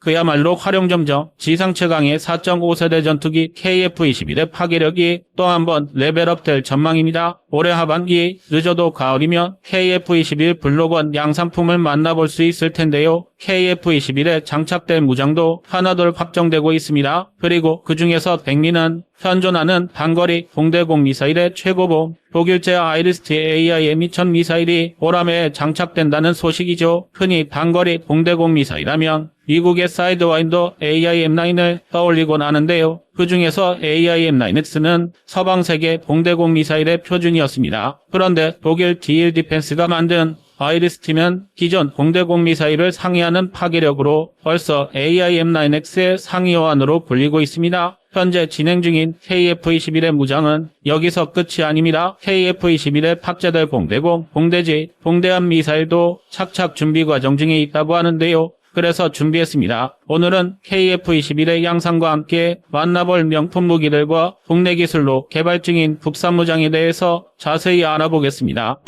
그야말로 활용점정 지상 최강의 4.5세대 전투기 KF-21의 파괴력이 또 한 번 레벨업될 전망입니다. 올해 하반기 늦어도 가을이면 KF-21 블록1 양산품을 만나볼 수 있을 텐데요. KF-21에 장착될 무장도 하나둘 확정되고 있습니다. 그리고 그 중에서 백미는 현존하는 단거리 공대공 미사일의 최고봉 독일제 아이리스트 AIM-2000 미사일이 올함에 장착된다는 소식이죠. 흔히 단거리 공대공 미사일하면 미국의 사이드와인더 AIM-9을 떠올리곤 하는데요. 그 중에서 AIM-9X는 서방 세계 공대공 미사일의 표준이었습니다. 그런데 독일 DL 디펜스가 만든 아이리스트면 기존 공대공 미사일을 상회하는 파괴력으로 벌써 AIM-9X의 상위 호환으로 불리고 있습니다. 현재 진행 중인 KF-21의 무장은 여기서 끝이 아닙니다. KF-21에 탑재될 공대공, 공대지, 공대함 미사일도 착착 준비 과정 중에 있다고 하는데요. 그래서 준비했습니다. 오늘은 KF-21의 양상과 함께 만나볼 명품 무기들과 국내 기술로 개발 중인 국산 무장에 대해서 자세히 알아보겠습니다.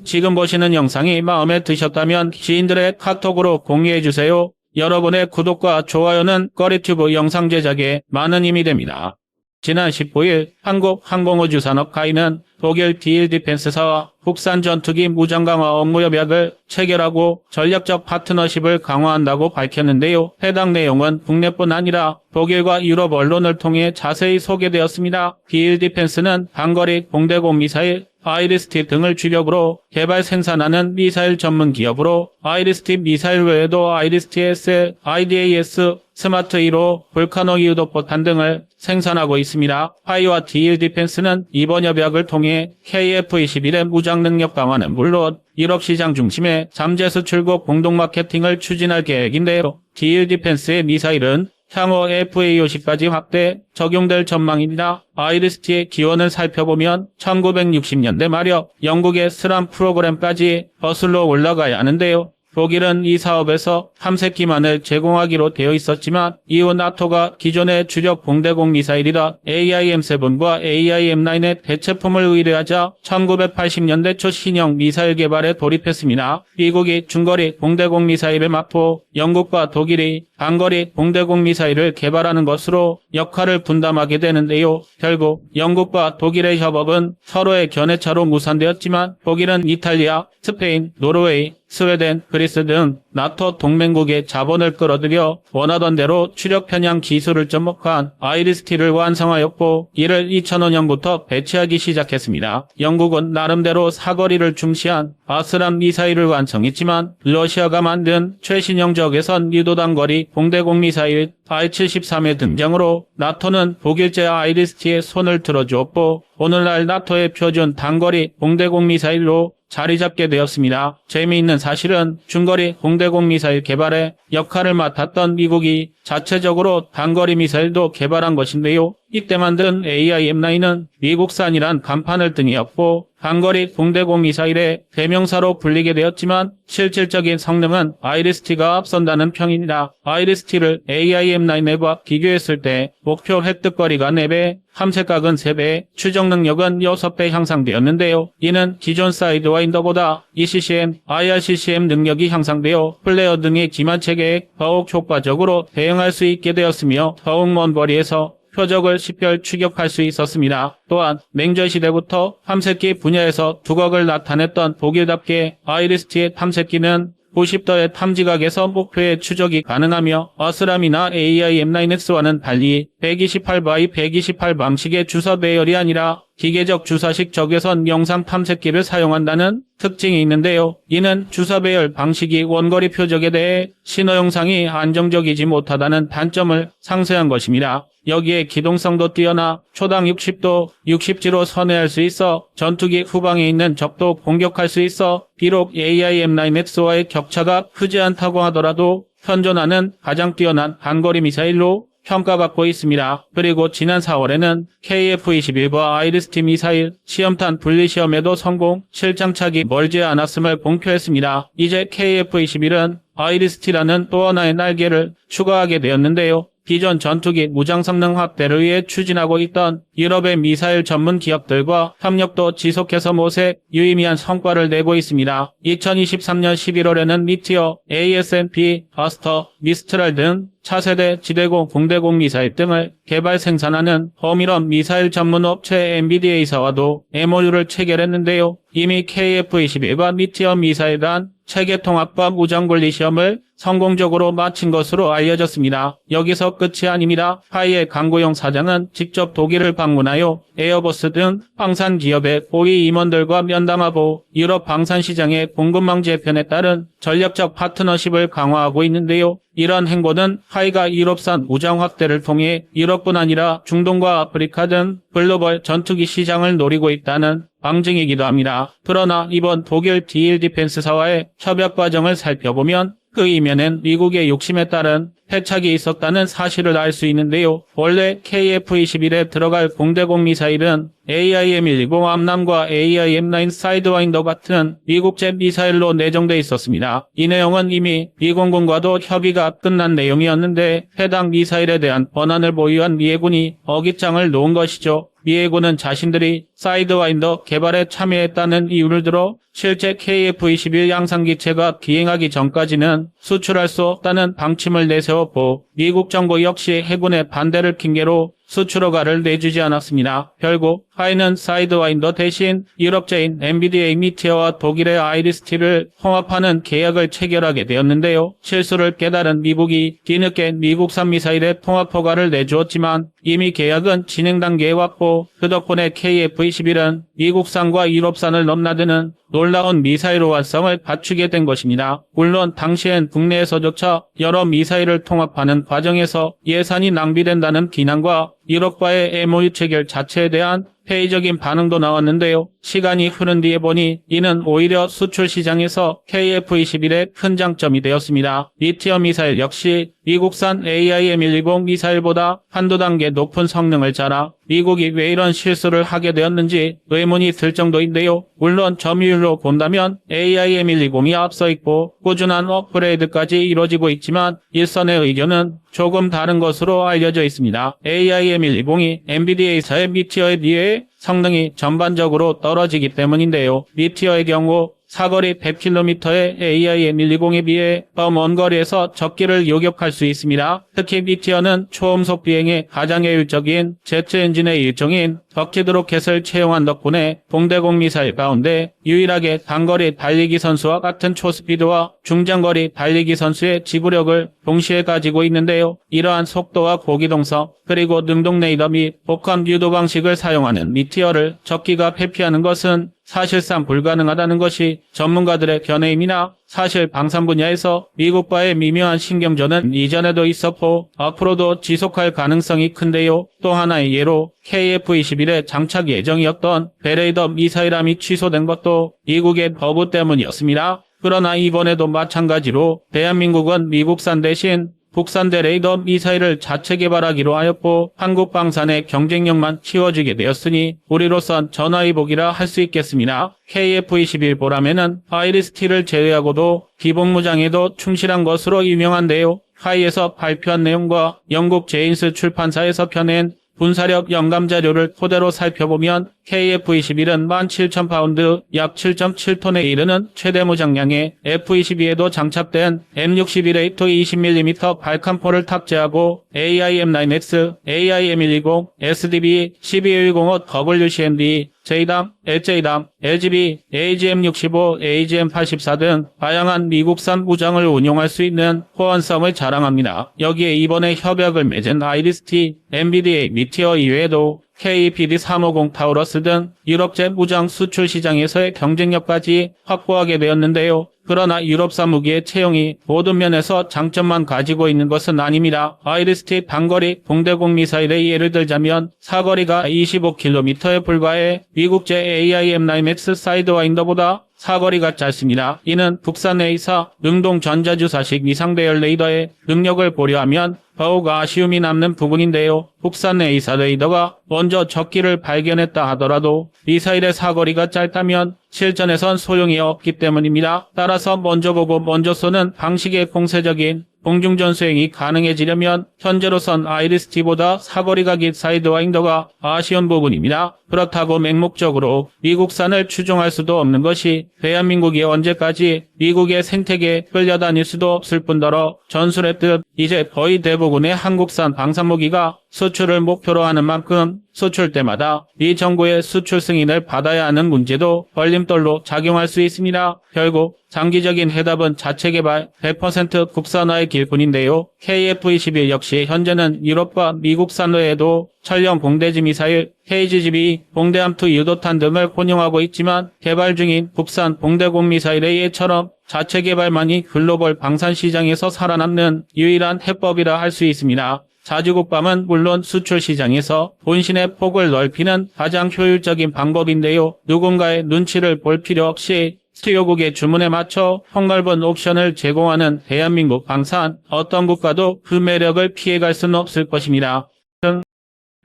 지금 보시는 영상이 마음에 드셨다면 지인들의 카톡으로 공유해주세요. 여러분의 구독과 좋아요는 꺼리튜브 영상 제작에 많은 힘이 됩니다. 지난 15일 한국항공우주산업 가이는 독일 DL 디펜스사와 국산 전투기 무장 강화 업무 협약을 체결하고 전략적 파트너십을 강화한다고 밝혔는데요. 해당 내용은 국내뿐 아니라 독일과 유럽 언론을 통해 자세히 소개되었습니다. DL 디펜스는 단거리 공대공 미사일, 아이리스트 등을 주력으로 개발 생산하는 미사일 전문 기업으로 아이리스트 미사일 외에도 아이리스트 SL, IDAS, 스마트 1호, 볼카노 유도포탄 등을 생산하고 있습니다. 파이와 DL 디펜스는 이번 협약을 통해 KF-21의 무장 능력 강화는 물론 유럽 시장 중심의 잠재 수출국 공동 마케팅을 추진할 계획인데요. DL 디펜스의 미사일은 향후 FA-50까지 확대 적용될 전망입니다. 아이리스트의 기원을 살펴보면 1960년대 말엽 영국의 스람 프로그램까지 거슬러 올라가야 하는데요. 독일은 이 사업에서 탐색기만을 제공하기로 되어 있었지만 이후 나토가 기존의 주력 공대공 미사일이라 AIM-7과 AIM-9의 대체품을 의뢰하자 1980년대 초 신형 미사일 개발에 돌입했습니다. 미국이 중거리 공대공 미사일을 맡고 영국과 독일이 단거리 공대공 미사일을 개발하는 것으로 역할을 분담하게 되는데요. 결국 영국과 독일의 협업은 서로의 견해차로 무산되었지만 독일은 이탈리아, 스페인, 노르웨이, 스웨덴, 그리스 등 나토 동맹국의 자본을 끌어들여 원하던 대로 추력 편향 기술을 접목한 아이리스트를 완성하였고 이를 2005년부터 배치하기 시작했습니다. 영국은 나름대로 사거리를 중시한 아스람 미사일을 완성했지만 러시아가 만든 최신형 적외선 유도단거리 공대공 미사일 I-73의 등장으로 나토는 독일제 아이리스트에 손을 들어주었고 오늘날 나토의 표준 단거리 공대공 미사일로 자리 잡게 되었습니다. 재미있는 사실은 중거리 공대공 미사일 개발에 역할을 맡았던 미국이 자체적으로 단거리 미사일도 개발한 것인데요. 이때 만든 AIM-9은 미국산이란 간판을 등이었고 단거리 공대공 미사일의 대명사로 불리게 되었지만 실질적인 성능은 아이리스트가 앞선다는 평입니다. 아이리스트를 AIM-9과 비교했을 때 목표 획득거리가 4배, 함색각은 3배, 추적 능력은 6배 향상되었는데요. 이는 기존 사이드와인더보다 ECCM, IRCCM 능력이 향상되어 플레어 등의 기만 체계에 더욱 효과적으로 대응할 수 있게 되었으며 더욱 먼 거리에서 표적을 식별 추격할 수 있었습니다. 또한 냉전 시대부터 탐색기 분야에서 두각을 나타냈던 독일답게 아이리스트의 탐색기는 90도의 탐지각에서 목표의 추적이 가능하며 어스람이나 AIM-9X와는 달리 128by128 방식의 주사 배열이 아니라 기계적 주사식 적외선 영상 탐색기를 사용한다는 특징이 있는데요. 이는 주사 배열 방식이 원거리 표적에 대해 신호 영상이 안정적이지 못하다는 단점을 상쇄한 것입니다. 여기에 기동성도 뛰어나 초당 60도, 60지로 선회할 수 있어 전투기 후방에 있는 적도 공격할 수 있어 비록 AIM-9X와의 격차가 크지 않다고 하더라도 현존하는 가장 뛰어난 단거리 미사일로 평가받고 있습니다. 그리고 지난 4월에는 KF-21과 아이리스트 미사일 시험탄 분리시험에도 성공, 실장착이 멀지 않았음을 공표했습니다. 이제 KF-21은 아이리스트라는 또 하나의 날개를 추가하게 되었는데요. 기존 전투기 무장 성능 확대를 위해 추진하고 있던 유럽의 미사일 전문 기업들과 협력도 지속해서 모색, 유의미한 성과를 내고 있습니다. 2023년 11월에는 미티어, ASMP, 버스터, 미스트랄 등 차세대 지대공, 공대공 미사일 등을 개발 생산하는 호밀원 미사일 전문 업체 MBDA사와도 MOU를 체결했는데요. 이미 KF-21과 미티어 미사일단 체계 통합과 무장 분리 시험을 성공적으로 마친 것으로 알려졌습니다. 여기서 끝이 아닙니다. 화이의 강구용 사장은 직접 독일을 방문하여 에어버스 등 방산 기업의 고위 임원들과 면담하고 유럽 방산 시장의 공급망 재편에 따른 전략적 파트너십을 강화하고 있는데요. 이러한 행보는 화이가 유럽산 무장 확대를 통해 유럽뿐 아니라 중동과 아프리카 등 글로벌 전투기 시장을 노리고 있다는 방증이기도 합니다. 그러나 이번 독일 디일 디펜스사와의 협약 과정을 살펴보면 그 이면엔 미국의 욕심에 따른 패착이 있었다는 사실을 알 수 있는데요. 원래 KF-21에 들어갈 공대공 미사일은 AIM-120 암람과 AIM-9 사이드와인더 같은 미국제 미사일로 내정돼 있었습니다. 이 내용은 이미 미공군과도 협의가 끝난 내용이었는데 해당 미사일에 대한 번안을 보유한 미 해군이 어깃장을 놓은 것이죠. 미 해군은 자신들이 사이드와인더 개발에 참여했다는 이유를 들어 실제 KF-21 양산기체가 비행하기 전까지는 수출할 수 없다는 방침을 내세웠고 미국 정부 역시 해군의 반대를 핑계로 수출 허가를 내주지 않았습니다. 결국 화이는 사이드와인더 대신 유럽제인 MBDA 미티어와 독일의 아이리스티를 통합하는 계약을 체결하게 되었는데요. 실수를 깨달은 미국이 뒤늦게 미국산 미사일의 통합 허가를 내주었지만 이미 계약은 진행 단계에 왔고 그 덕분에 KF-21은 미국산과 유럽산을 넘나드는 놀라운 미사일 호환성을 갖추게 된 것입니다. 물론 당시엔 국내에서조차 여러 미사일을 통합하는 과정에서 예산이 낭비된다는 비난과 유럽과의 MOU 체결 자체에 대한 회의적인 반응도 나왔는데요. 시간이 흐른 뒤에 보니 이는 오히려 수출 시장에서 KF-21의 큰 장점이 되었습니다. 리티엄 미사일 역시 미국산 AIM-120 미사일보다 한두 단계 높은 성능을 자라 미국이 왜 이런 실수를 하게 되었는지 의문이 들 정도인데요. 물론 점유율로 본다면 AIM-120이 앞서 있고 꾸준한 업그레이드까지 이루어지고 있지만 일선의 의견은 조금 다른 것으로 알려져 있습니다. AIM-120이 NVIDIA사의 미티어에 비해 성능이 전반적으로 떨어지기 때문인데요. 미티어의 경우 사거리 100km의 AIM-120에 비해 더 먼 거리에서 적기를 요격할 수 있습니다. 특히 미티어는 초음속 비행에 가장 효율적인 제트 엔진의 일종인 덕키드 로켓을 채용한 덕분에 공대공 미사일 가운데 유일하게 단거리 달리기 선수와 같은 초스피드와 중장거리 달리기 선수의 지구력을 동시에 가지고 있는데요. 이러한 속도와 고기동성 그리고 능동 레이더 및 복합 유도 방식을 사용하는 미티어를 적기가 회피하는 것은 사실상 불가능하다는 것이 전문가들의 견해입니다. 사실 방산 분야에서 미국과의 미묘한 신경전은 이전에도 있었고 앞으로도 지속할 가능성이 큰데요. 또 하나의 예로 KF-21의 장착 예정이었던 베레이더 미사일함이 취소된 것도 미국의 거부 때문이었습니다. 그러나 이번에도 마찬가지로 대한민국은 미국산 대신 국산대 레이더 미사일을 자체 개발하기로 하였고 한국 방산의 경쟁력만 키워주게 되었으니 우리로선 전화위복이라 할 수 있겠습니다. KF-21 보라매는 아이리스티를 제외하고도 기본 무장에도 충실한 것으로 유명한데요. 하이에서 발표한 내용과 영국 제인스 출판사에서 펴낸 분사력 영감 자료를 토대로 살펴보면 KF-21은 17,000파운드 약 7.7톤에 이르는 최대 무장량의 F-22에도 장착된 M61A2 20mm 발칸포를 탑재하고 AIM-9X, AIM-120, SDB, 12105 WCMD, JDAM, LJDAM, LGB, AGM-65, AGM-84 등 다양한 미국산 무장을 운용할 수 있는 호환성을 자랑합니다. 여기에 이번에 협약을 맺은 아이리스티, NVIDIA, 미티어 이외에도 KPD-350 타우러스 등 유럽제 무장 수출 시장에서의 경쟁력까지 확보하게 되었는데요. 그러나 유럽산 무기의 채용이 모든 면에서 장점만 가지고 있는 것은 아닙니다. 아이리스티 단거리 공대공 미사일의 예를 들자면 사거리가 25km에 불과해 미국제 AIM-9X 사이드와인더보다 사거리가 짧습니다. 이는 국산 A사 능동 전자주사식 위상배열 레이더의 능력을 보려하면 더욱 아쉬움이 남는 부분인데요. 국산 A사 레이더가 먼저 적기를 발견했다 하더라도 미사일의 사거리가 짧다면 실전에선 소용이 없기 때문입니다. 따라서 먼저 보고 먼저 쏘는 방식의 공세적인 공중전 수행이 가능해지려면 현재로선 아이리스-T보다 사거리가 긴 사이드와인더가 아쉬운 부분입니다. 그렇다고 맹목적으로 미국산을 추종할 수도 없는 것이 대한민국이 언제까지 미국의 생태계에 끌려다닐 수도 없을 뿐더러 전술했듯 이제 거의 대부분의 한국산 방산무기가 수출을 목표로 하는 만큼 수출 때마다 미 정부의 수출 승인을 받아야 하는 문제도 걸림돌로 작용할 수 있습니다. 결국 장기적인 해답은 자체 개발 100% 국산화의 길뿐인데요. KF-21 역시 현재는 유럽과 미국산 외에도 천령 봉대지 미사일, KGB, 봉대함투 유도탄 등을 혼용하고 있지만 개발 중인 국산 봉대공 미사일의 예처럼 자체 개발만이 글로벌 방산 시장에서 살아남는 유일한 해법이라 할 수 있습니다. 자주국밤은 물론 수출 시장에서 본신의 폭을 넓히는 가장 효율적인 방법인데요. 누군가의 눈치를 볼 필요 없이 수요국의 주문에 맞춰 폭넓은 옵션을 제공하는 대한민국 방산, 어떤 국가도 그 매력을 피해갈 수는 없을 것입니다.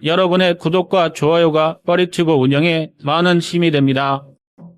여러분의 구독과 좋아요가 꺼리튜브 운영에 많은 힘이 됩니다.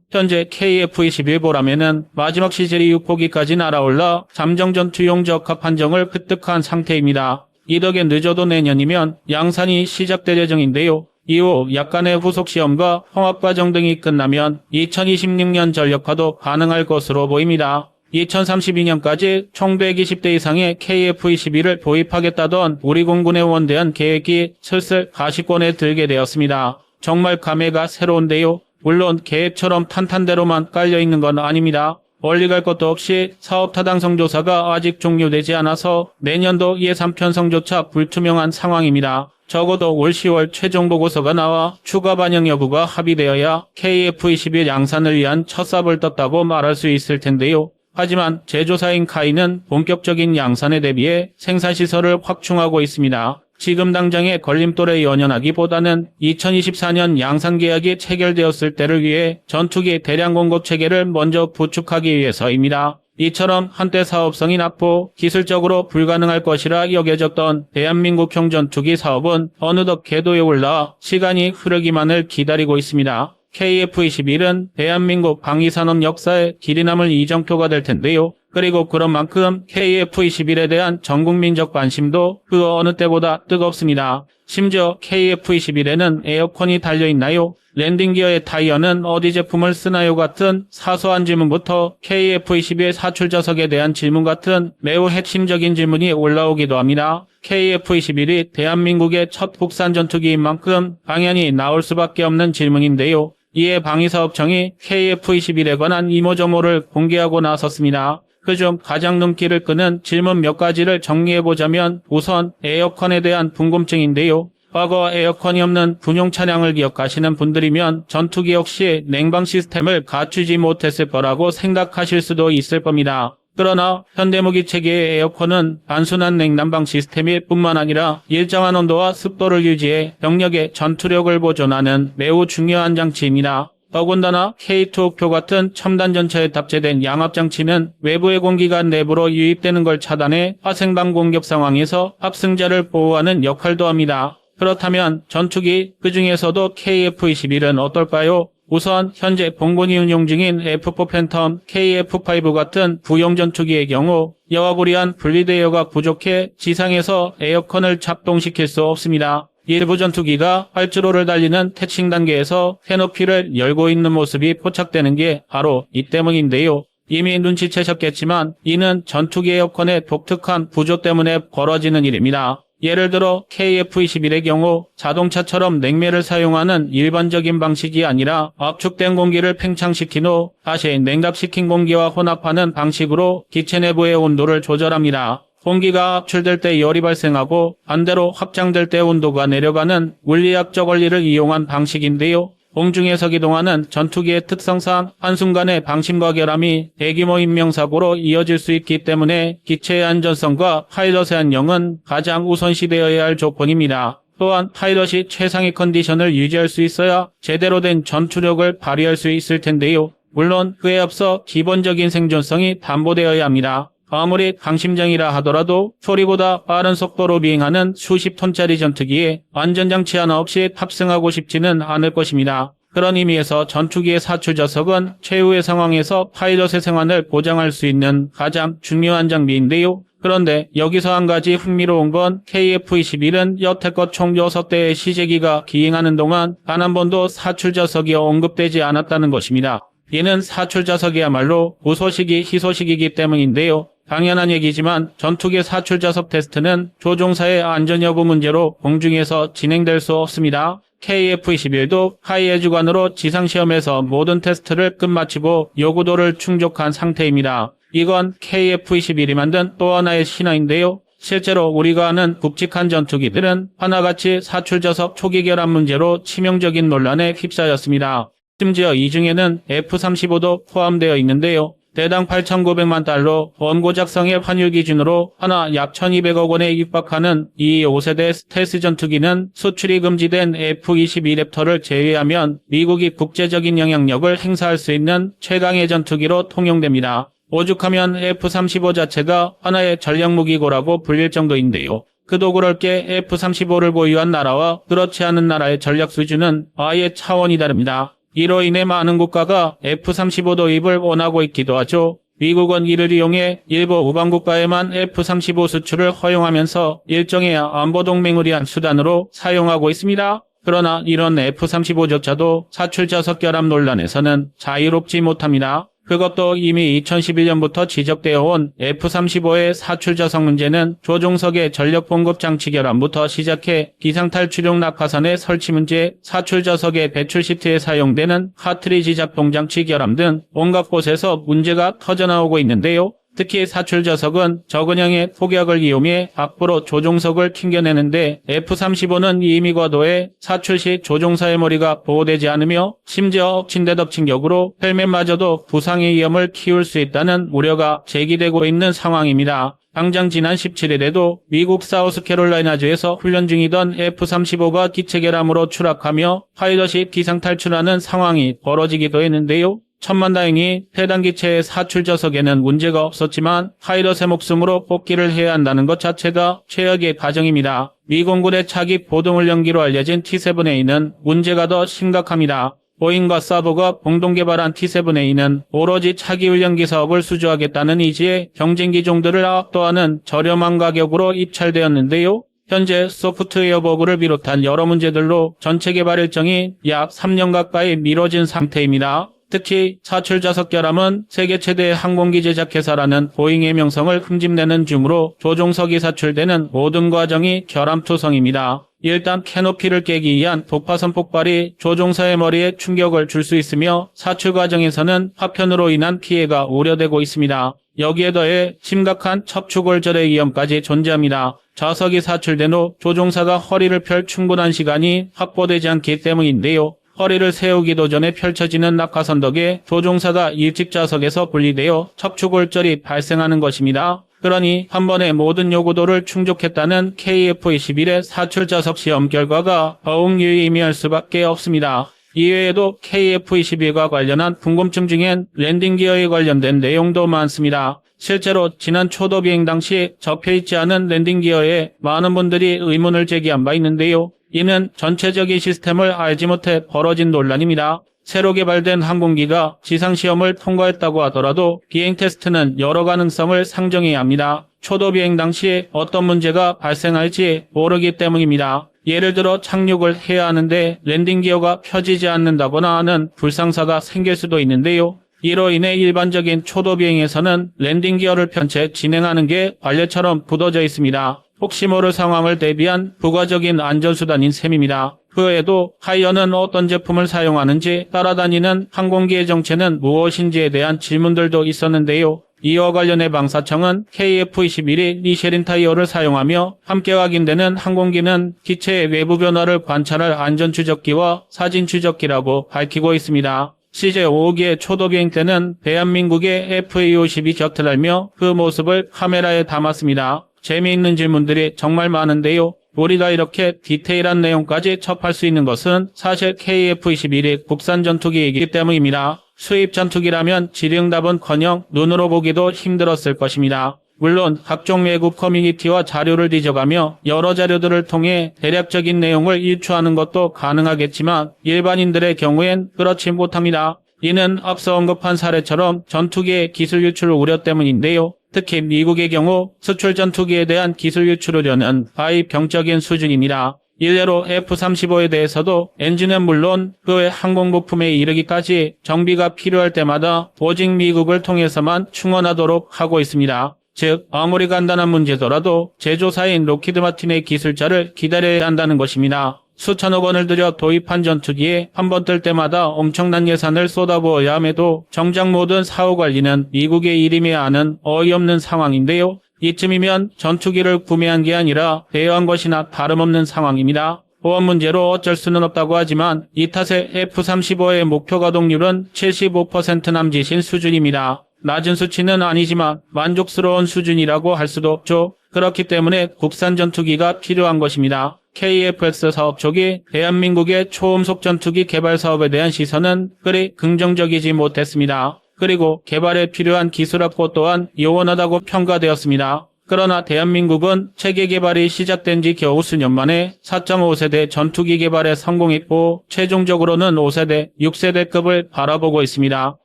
현재 KF-21보라면은 마지막 시절이 6호기까지 날아올라 잠정전투용 적합 판정을 획득한 상태입니다. 이덕에 늦어도 내년이면 양산이 시작될 예정인데요. 이후 약간의 후속 시험과 통합 과정 등이 끝나면 2026년 전력화도 가능할 것으로 보입니다. 2032년까지 총 120대 이상의 KF-21을 도입하겠다던 우리 공군에 원대한 계획이 슬슬 가시권에 들게 되었습니다. 정말 감회가 새로운데요. 물론 계획처럼 탄탄대로만 깔려있는 건 아닙니다. 멀리 갈 것도 없이 사업 타당성 조사가 아직 종료되지 않아서 내년도 예산 편성조차 불투명한 상황입니다. 적어도 올 10월 최종 보고서가 나와 추가 반영 여부가 합의되어야 KF-21 양산을 위한 첫 삽을 떴다고 말할 수 있을 텐데요. 하지만 제조사인 카이는 본격적인 양산에 대비해 생산시설을 확충하고 있습니다. 지금 당장의 걸림돌에 연연하기보다는 2024년 양산 계약이 체결되었을 때를 위해 전투기 대량 공급 체계를 먼저 구축하기 위해서입니다. 이처럼 한때 사업성이 낮고 기술적으로 불가능할 것이라 여겨졌던 대한민국형 전투기 사업은 어느덧 궤도에 올라 시간이 흐르기만을 기다리고 있습니다. KF-21은 대한민국 방위산업 역사에 길이 남을 이정표가 될 텐데요. 그리고 그런 만큼 KF-21에 대한 전국민적 관심도 그 어느 때보다 뜨겁습니다. 심지어 KF-21에는 에어컨이 달려있나요? 랜딩 기어의 타이어는 어디 제품을 쓰나요? 같은 사소한 질문부터 KF-21 사출 좌석에 대한 질문 같은 매우 핵심적인 질문이 올라오기도 합니다. KF-21이 대한민국의 첫 국산 전투기인 만큼 당연히 나올 수밖에 없는 질문인데요. 이에 방위사업청이 KF-21에 관한 이모저모를 공개하고 나섰습니다. 그중 가장 눈길을 끄는 질문 몇 가지를 정리해보자면 우선 에어컨에 대한 궁금증인데요. 과거 에어컨이 없는 군용 차량을 기억하시는 분들이면 전투기 역시 냉방 시스템을 갖추지 못했을 거라고 생각하실 수도 있을 겁니다. 그러나 현대무기 체계의 에어컨은 단순한 냉난방 시스템일 뿐만 아니라 일정한 온도와 습도를 유지해 병력의 전투력을 보존하는 매우 중요한 장치입니다. 더군다나 K2표 같은 첨단 전차에 탑재된 양압장치는 외부의 공기가 내부로 유입되는 걸 차단해 화생방 공격 상황에서 합승자를 보호하는 역할도 합니다. 그렇다면 전투기, 그중에서도 KF-21은 어떨까요? 우선 현재 본군이 운용 중인 F4 팬텀, KF-5 같은 구용 전투기의 경우 여과구리한 분리대여가 부족해 지상에서 에어컨을 작동시킬 수 없습니다. 일부 전투기가 활주로를 달리는 태칭 단계에서 캐노피를 열고 있는 모습이 포착되는 게 바로 이 때문인데요. 이미 눈치채셨겠지만 이는 전투기 에어컨의 독특한 구조 때문에 벌어지는 일입니다. 예를 들어 KF-21의 경우 자동차처럼 냉매를 사용하는 일반적인 방식이 아니라 압축된 공기를 팽창시킨 후 다시 냉답시킨 공기와 혼합하는 방식으로 기체 내부의 온도를 조절합니다. 공기가 압출될 때 열이 발생하고 반대로 확장될 때 온도가 내려가는 물리학적 원리를 이용한 방식인데요. 공중에서 기동하는 전투기의 특성상 한순간의 방심과 결함이 대규모 인명사고로 이어질 수 있기 때문에 기체의 안전성과 파일럿의 안녕은 가장 우선시되어야 할 조건입니다. 또한 파일럿이 최상의 컨디션을 유지할 수 있어야 제대로 된 전투력을 발휘할 수 있을 텐데요. 물론 그에 앞서 기본적인 생존성이 담보되어야 합니다. 아무리 강심장이라 하더라도 소리보다 빠른 속도로 비행하는 수십 톤짜리 전투기에 안전장치 하나 없이 탑승하고 싶지는 않을 것입니다. 그런 의미에서 전투기의 사출 좌석은 최후의 상황에서 파일럿의 생환을 보장할 수 있는 가장 중요한 장비인데요. 그런데 여기서 한 가지 흥미로운 건 KF-21은 여태껏 총 6대의 시제기가 기행하는 동안 단 한 번도 사출자석이 언급되지 않았다는 것입니다. 이는 사출자석이야말로 무소식이 희소식이기 때문인데요. 당연한 얘기지만 전투기 사출자석 테스트는 조종사의 안전 여부 문제로 공중에서 진행될 수 없습니다. KF-21도 하이에 주관으로 지상시험에서 모든 테스트를 끝마치고 요구도를 충족한 상태입니다. 이건 KF-21이 만든 또 하나의 신화인데요. 실제로 우리가 아는 굵직한 전투기들은 하나같이 사출자석 초기 결함 문제로 치명적인 논란에 휩싸였습니다. 심지어 이 중에는 F-35도 포함되어 있는데요. 대당 8,900만 달러, 원고 작성의 환율 기준으로 하나 약 1,200억 원에 육박하는 이 5세대 스텔스 전투기는 수출이 금지된 F-22랩터를 제외하면 미국이 국제적인 영향력을 행사할 수 있는 최강의 전투기로 통용됩니다. 오죽하면 F-35 자체가 하나의 전략무기고라고 불릴 정도인데요. 그도 그럴 게 F-35를 보유한 나라와 그렇지 않은 나라의 전략 수준은 아예 차원이 다릅니다. 이로 인해 많은 국가가 F-35 도입을 원하고 있기도 하죠. 미국은 이를 이용해 일부 우방국가에만 F-35 수출을 허용하면서 일종의 안보동맹을 위한 수단으로 사용하고 있습니다. 그러나 이런 F-35조차도 사출자석 결함 논란에서는 자유롭지 못합니다. 그것도 이미 2011년부터 지적되어 온 F-35의 사출자석 문제는 조종석의 전력공급 장치 결함부터 시작해 기상탈출용 낙하산의 설치 문제, 사출자석의 배출 시트에 사용되는 카트리지 작동장치 결함 등 온갖 곳에서 문제가 터져나오고 있는데요. 특히 사출자석은 적은형의 폭약을 이용해 앞으로 조종석을 튕겨내는데 F-35는 이미 과도해 사출 시 조종사의 머리가 보호되지 않으며 심지어 엎친 데 덮친 격으로 헬멧마저도 부상의 위험을 키울 수 있다는 우려가 제기되고 있는 상황입니다. 당장 지난 17일에도 미국 사우스캐롤라이나주에서 훈련 중이던 F-35가 기체 결함으로 추락하며 파이럿이 비상탈출하는 상황이 벌어지기도 했는데요. 천만다행히 해당 기체의 사출자석에는 문제가 없었지만 파이럿의 목숨으로 복귀를 해야 한다는 것 자체가 최악의 가정입니다. 미 공군의 차기 보동훈련기로 알려진 T-7A는 문제가 더 심각합니다. 보잉과 사브가 공동 개발한 T-7A는 오로지 차기 훈련기 사업을 수주하겠다는 의지에 경쟁기종들을 압도하는 저렴한 가격으로 입찰되었는데요. 현재 소프트웨어 버그를 비롯한 여러 문제들로 전체 개발 일정이 약 3년 가까이 미뤄진 상태입니다. 특히 사출자석 결함은 세계 최대의 항공기 제작회사라는 보잉의 명성을 흠집내는 줌으로 조종석이 사출되는 모든 과정이 결함투성입니다. 일단 캐노피를 깨기 위한 독파선 폭발이 조종사의 머리에 충격을 줄 수 있으며 사출 과정에서는 파편으로 인한 피해가 우려되고 있습니다. 여기에 더해 심각한 척추골절의 위험까지 존재합니다. 좌석이 사출된 후 조종사가 허리를 펼 충분한 시간이 확보되지 않기 때문인데요. 허리를 세우기도 전에 펼쳐지는 낙하선 덕에 조종사가 일찍 좌석에서 분리되어 척추골절이 발생하는 것입니다. 그러니 한 번에 모든 요구도를 충족했다는 KF-21의 사출자석 시험 결과가 더욱 유의미할 수밖에 없습니다. 이외에도 KF-21과 관련한 궁금증 중엔 랜딩 기어에 관련된 내용도 많습니다. 실제로 지난 초도 비행 당시 접혀있지 않은 랜딩 기어에 많은 분들이 의문을 제기한 바 있는데요. 이는 전체적인 시스템을 알지 못해 벌어진 논란입니다. 새로 개발된 항공기가 지상시험을 통과했다고 하더라도 비행 테스트는 여러 가능성을 상정해야 합니다. 초도 비행 당시 어떤 문제가 발생할지 모르기 때문입니다. 예를 들어 착륙을 해야 하는데 랜딩 기어가 펴지지 않는다거나 하는 불상사가 생길 수도 있는데요. 이로 인해 일반적인 초도 비행에서는 랜딩 기어를 편 채 진행하는 게 관례처럼 굳어져 있습니다. 혹시 모를 상황을 대비한 부가적인 안전수단인 셈입니다. 그 외에도 하이어는 어떤 제품을 사용하는지 따라다니는 항공기의 정체는 무엇인지에 대한 질문들도 있었는데요. 이와 관련해 방사청은 KF-21이 미쉐린 타이어를 사용하며 함께 확인되는 항공기는 기체의 외부 변화를 관찰할 안전추적기와 사진추적기라고 밝히고 있습니다. CJ-5호기의 초도 비행 때는 대한민국의 FA-50이 곁을 알며 그 모습을 카메라에 담았습니다. 재미있는 질문들이 정말 많은데요. 우리가 이렇게 디테일한 내용까지 접할 수 있는 것은 사실 KF-21이 국산 전투기이기 때문입니다. 수입 전투기라면 질의응답은커녕 눈으로 보기도 힘들었을 것입니다. 물론 각종 외국 커뮤니티와 자료를 뒤져가며 여러 자료들을 통해 대략적인 내용을 유추하는 것도 가능하겠지만 일반인들의 경우엔 그렇지 못합니다. 이는 앞서 언급한 사례처럼 전투기의 기술 유출 우려 때문인데요. 특히 미국의 경우 수출 전투기에 대한 기술 유출 우려는 거의 병적인 수준입니다. 일례로 F-35에 대해서도 엔진은 물론 그 외 항공부품에 이르기까지 정비가 필요할 때마다 오직 미국을 통해서만 충원하도록 하고 있습니다. 즉 아무리 간단한 문제더라도 제조사인 록히드 마틴의 기술자를 기다려야 한다는 것입니다. 수천억 원을 들여 도입한 전투기에 한 번 뜰 때마다 엄청난 예산을 쏟아부어야 함에도 정작 모든 사후 관리는 미국의 일임해야 하는 어이없는 상황인데요. 이쯤이면 전투기를 구매한 게 아니라 대여한 것이나 다름없는 상황입니다. 보안 문제로 어쩔 수는 없다고 하지만 이 탓에 F-35의 목표 가동률은 75% 남짓인 수준입니다. 낮은 수치는 아니지만 만족스러운 수준이라고 할 수도 없죠. 그렇기 때문에 국산 전투기가 필요한 것입니다. KF-X 사업 초기 대한민국의 초음속 전투기 개발 사업에 대한 시선은 그리 긍정적이지 못했습니다. 그리고 개발에 필요한 기술 확보 또한 요원하다고 평가되었습니다. 그러나 대한민국은 체계 개발이 시작된 지 겨우 수년 만에 4.5세대 전투기 개발에 성공했고 최종적으로는 5세대, 6세대급을 바라보고 있습니다.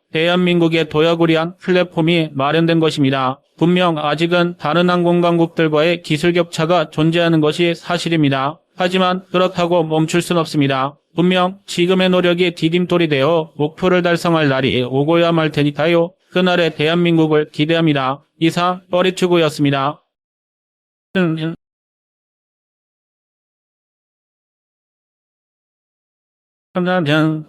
대한민국의 도약우리한 플랫폼이 마련된 것입니다. 분명 아직은 다른 항공강국들과의 기술 격차가 존재하는 것이 사실입니다. 하지만 그렇다고 멈출 순 없습니다. 분명 지금의 노력이 디딤돌이 되어 목표를 달성할 날이 오고야 말 테니까요. 그날의 대한민국을 기대합니다. 이상 뻘이추구였습니다. 감사합니다.